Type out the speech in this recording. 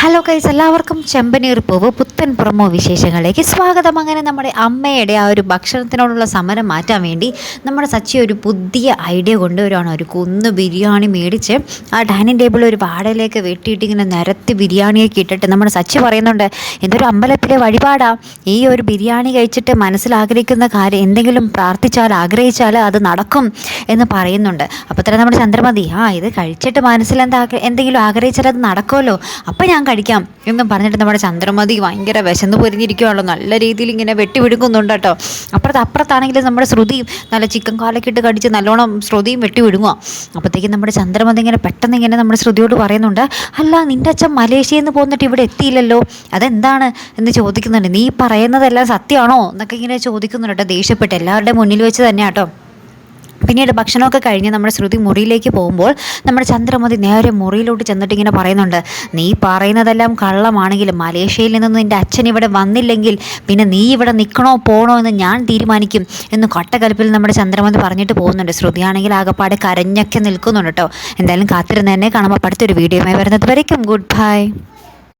Hello guys, എല്ലാവർക്കും ചെമ്പനീർ പൂവ് പുത്തൻ പ്രൊമോ വിശേഷങ്ങളിലേക്ക് സ്വാഗതം. അങ്ങനെ നമ്മുടെ അമ്മയുടെ ആ ഒരു ഭക്ഷണത്തിനോടുള്ള സമരം മാറ്റാൻ വേണ്ടി നമ്മുടെ സച്ചി ഒരു പുതിയ ഐഡിയ കൊണ്ടുവരുവാണ്. ഒരു കുന്ന് ബിരിയാണി മേടിച്ച് ആ ഡൈനിങ് ടേബിൾ ഒരു വാടയിലേക്ക് വെട്ടിയിട്ട് ഇങ്ങനെ നിരത്തി ബിരിയാണിയൊക്കെ ഇട്ടിട്ട് നമ്മുടെ സച്ചി പറയുന്നുണ്ട്, എന്തൊരു അമ്പലത്തിലെ വഴിപാടാ, ഈ ഒരു ബിരിയാണി കഴിച്ചിട്ട് മനസ്സിലാഗ്രഹിക്കുന്ന കാര്യം എന്തെങ്കിലും പ്രാർത്ഥിച്ചാൽ ആഗ്രഹിച്ചാൽ അത് നടക്കും എന്ന് പറയുന്നുണ്ട്. അപ്പോൾ തന്നെ നമ്മുടെ ചന്ദ്രമതി ഇത് കഴിച്ചിട്ട് മനസ്സിലെന്താ എന്തെങ്കിലും ആഗ്രഹിച്ചാൽ അത് നടക്കുമല്ലോ, അപ്പം ഞാൻ കഴിക്കാം എന്നും പറഞ്ഞിട്ട് നമ്മുടെ ചന്ദ്രമതി ഭയങ്കര വിശന്ന് പൊരിഞ്ഞിരിക്കുകയാണല്ലോ. നല്ല രീതിയിൽ ഇങ്ങനെ വെട്ടിവിടുങ്ങുന്നുണ്ട് കേട്ടോ. അപ്പുറത്താണെങ്കിൽ നമ്മുടെ ശ്രുതിയും നല്ല ചിക്കൻ കാലൊക്കെ ഇട്ട് കടിച്ച് നല്ലോണം ശ്രുതിയും വെട്ടിവിടുങ്ങുക. അപ്പോഴത്തേക്കും നമ്മുടെ ചന്ദ്രമതി ഇങ്ങനെ പെട്ടെന്ന് ഇങ്ങനെ നമ്മുടെ ശ്രുതിയോട് പറയുന്നുണ്ട്, അല്ല നിൻ്റെ അച്ഛൻ മലേഷ്യയിൽ നിന്ന് പോന്നിട്ട് ഇവിടെ എത്തിയില്ലല്ലോ, അതെന്താണ് എന്ന് ചോദിക്കുന്നുണ്ട്. നീ പറയുന്നതെല്ലാം സത്യമാണോ എന്നൊക്കെ ഇങ്ങനെ ചോദിക്കുന്നുണ്ട് കേട്ടോ, ദേഷ്യപ്പെട്ട് എല്ലാവരുടെ മുന്നിൽ വെച്ച് തന്നെ കേട്ടോ. പിന്നീട് ഭക്ഷണമൊക്കെ കഴിഞ്ഞ് നമ്മുടെ ശ്രുതി മുറിയിലേക്ക് പോകുമ്പോൾ നമ്മുടെ ചന്ദ്രമതി നേരെ മുറിയിലോട്ട് ചെന്നിട്ട് ഇങ്ങനെ പറയുന്നുണ്ട്, നീ പറയുന്നതെല്ലാം കള്ളമാണെങ്കിലും മലേഷ്യയിൽ നിന്നൊന്നും നിൻ്റെ അച്ഛൻ ഇവിടെ വന്നില്ലെങ്കിൽ പിന്നെ നീ ഇവിടെ നിൽക്കണോ പോകണോ എന്ന് ഞാൻ തീരുമാനിക്കും എന്ന് കൊട്ടക്കലിപ്പിൽ നമ്മുടെ ചന്ദ്രമതി പറഞ്ഞിട്ട് പോകുന്നുണ്ട്. ശ്രുതിയാണെങ്കിൽ ആകെപ്പാടെ കരഞ്ഞൊക്കെ നിൽക്കുന്നുണ്ട് കേട്ടോ. എന്തായാലും കാത്തിരുന്ന് തന്നെ കാണുമ്പോൾ അടുത്തൊരു വീഡിയോയുമായി വരുന്നത് വരയ്ക്കും ഗുഡ് ബൈ.